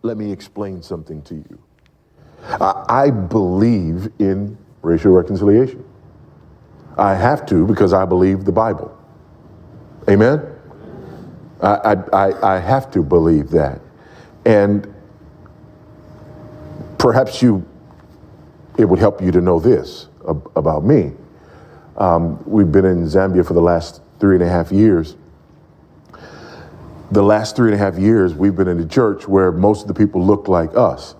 let me explain something to you. I believe in racial reconciliation. I have to because I believe the Bible. Amen? I have to believe that. And perhaps it would help you to know this about me. We've been in Zambia for the last 3.5 years. The last 3.5 years, we've been in a church where most of the people look like us.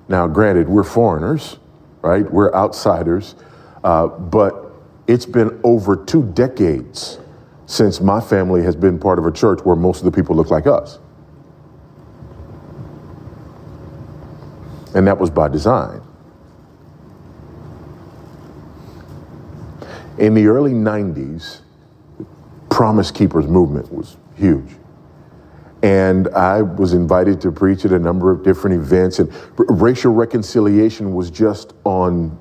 Now, granted, we're foreigners, right? We're outsiders, but it's been over 2 decades since my family has been part of a church where most of the people look like us. And that was by design. In the early 90s, Promise Keepers movement was huge. And I was invited to preach at a number of different events, and racial reconciliation was just on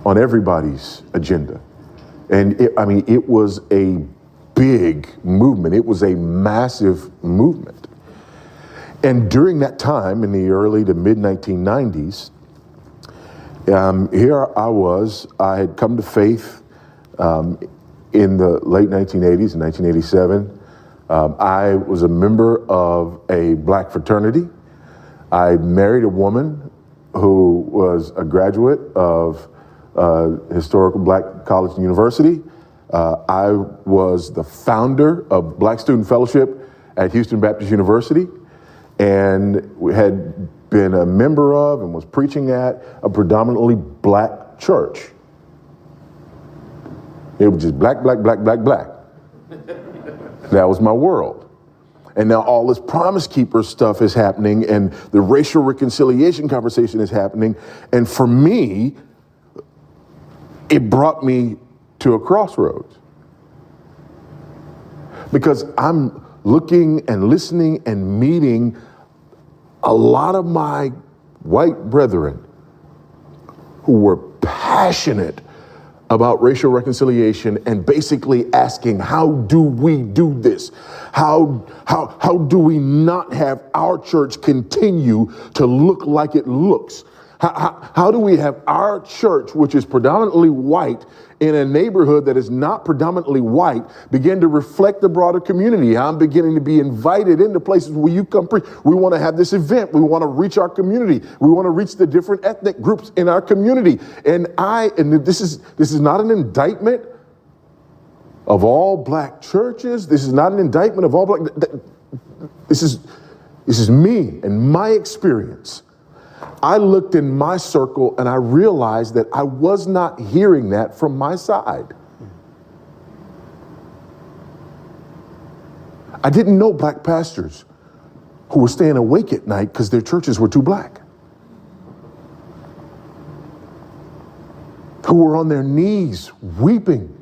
everybody's agenda. And it was a big movement. It was a massive movement. And during that time, in the early to mid 1990s, here I had come to faith in the late 1980s, in 1987. I was a member of a black fraternity. I married a woman who was a graduate of historical black college and university. I was the founder of Black Student Fellowship at Houston Baptist University, and we had been a member of and was preaching at a predominantly black church. It was just black, black, black, black, black. That was my world. And now all this Promise Keeper stuff is happening, and the racial reconciliation conversation is happening. And for me, it brought me to a crossroads. Because I'm looking and listening and meeting a lot of my white brethren who were passionate about racial reconciliation and basically asking, how do we do this? How do we not have our church continue to look like it looks? How do we have our church, which is predominantly white, in a neighborhood that is not predominantly white, begin to reflect the broader community? I'm beginning to be invited into places where you come preach. We want to have this event. We want to reach our community. We want to reach the different ethnic groups in our community. And this is not an indictment of all black churches. This is not an indictment of all black. This is me and my experience. I looked in my circle and I realized that I was not hearing that from my side. I didn't know black pastors who were staying awake at night because their churches were too black, who were on their knees weeping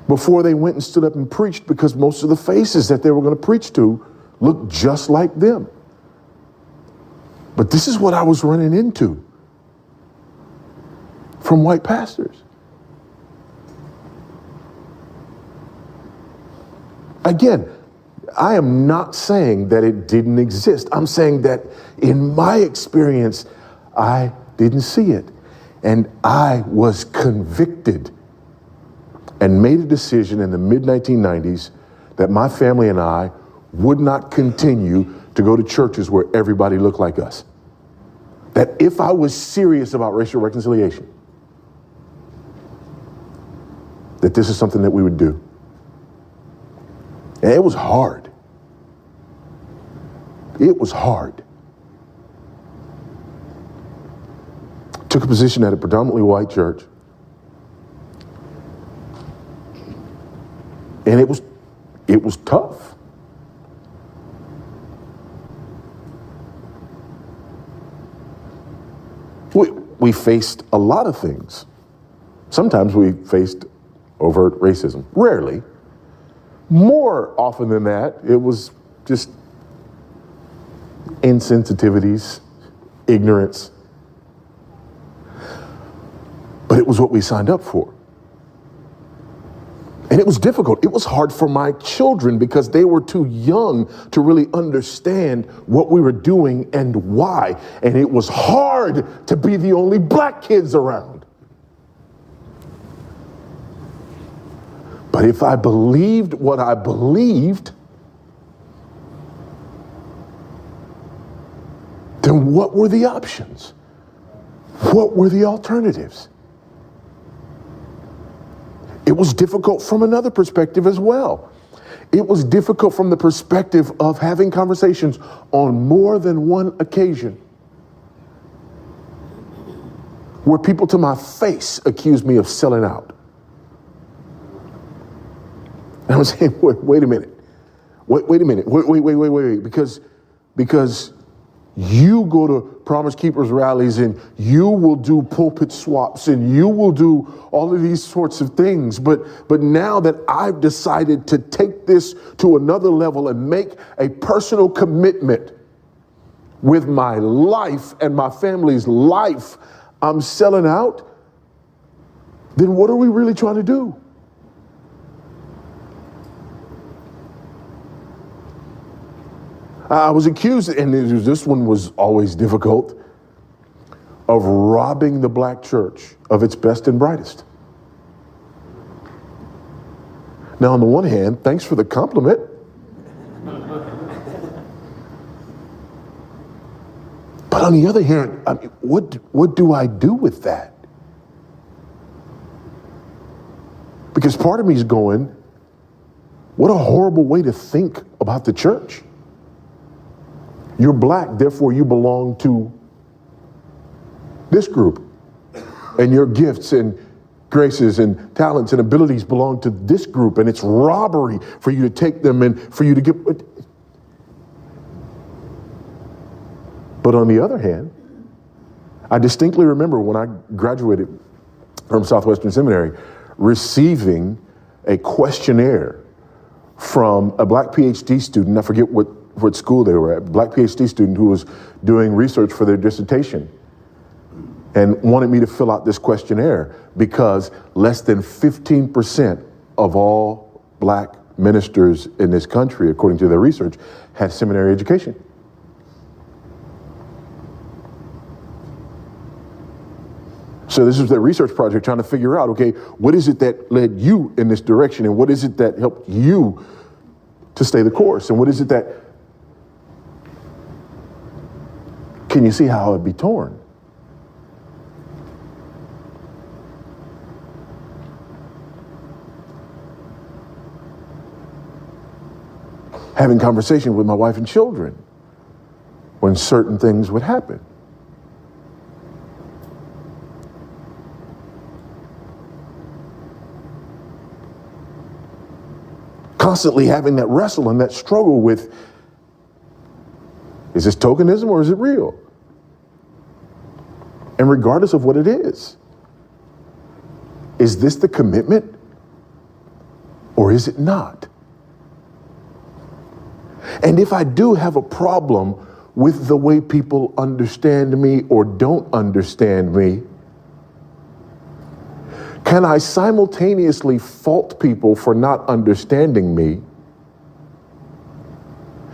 before they went and stood up and preached because most of the faces that they were going to preach to looked just like them. But this is what I was running into from white pastors. Again, I am not saying that it didn't exist. I'm saying that in my experience, I didn't see it. And I was convicted and made a decision in the mid-1990s that my family and I would not continue to go to churches where everybody looked like us. That if I was serious about racial reconciliation, that this is something that we would do. And it was hard. It was hard. Took a position at a predominantly white church. And it was tough. We faced a lot of things. Sometimes we faced overt racism. Rarely. More often than that, it was just insensitivities, ignorance. But it was what we signed up for. And it was difficult. It was hard for my children because they were too young to really understand what we were doing and why. And it was hard to be the only black kids around. But if I believed what I believed, then what were the options? What were the alternatives? It was difficult from another perspective as well. It was difficult from the perspective of having conversations on more than one occasion where people to my face accused me of selling out. And I was saying, wait a minute. Wait a minute. Wait. Because you go to Promise Keepers rallies and you will do pulpit swaps and you will do all of these sorts of things. But now that I've decided to take this to another level and make a personal commitment with my life and my family's life, I'm selling out, then what are we really trying to do? I was accused, and this one was always difficult, of robbing the black church of its best and brightest. Now, on the one hand, thanks for the compliment. But on the other hand, I mean, what do I do with that? Because part of me is going, what a horrible way to think about the church. You're black, therefore you belong to this group. And your gifts and graces and talents and abilities belong to this group. And it's robbery for you to take them and for you to give. But on the other hand, I distinctly remember when I graduated from Southwestern Seminary, receiving a questionnaire from a black PhD student. I forget what school they were at, black PhD student who was doing research for their dissertation and wanted me to fill out this questionnaire because less than 15% of all black ministers in this country, according to their research, had seminary education. So this was their research project trying to figure out, okay, what is it that led you in this direction and what is it that helped you to stay the course and what is it that. Can you see how it'd be torn? Having conversation with my wife and children when certain things would happen. Constantly having that wrestle and that struggle with, is this tokenism or is it real? And regardless of what it is this the commitment or is it not? And if I do have a problem with the way people understand me or don't understand me, can I simultaneously fault people for not understanding me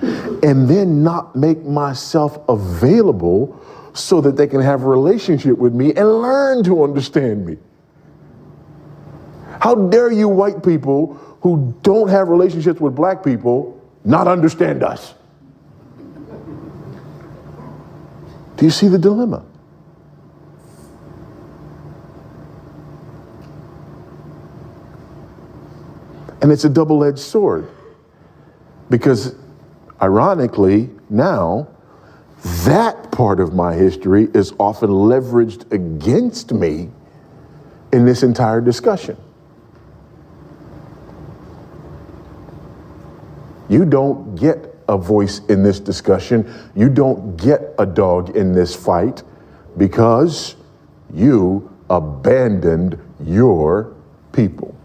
and then not make myself available so that they can have a relationship with me and learn to understand me? How dare you white people who don't have relationships with black people not understand us? Do you see the dilemma? And it's a double-edged sword because ironically now that part of my history is often leveraged against me in this entire discussion. You don't get a voice in this discussion. You don't get a dog in this fight because you abandoned your people.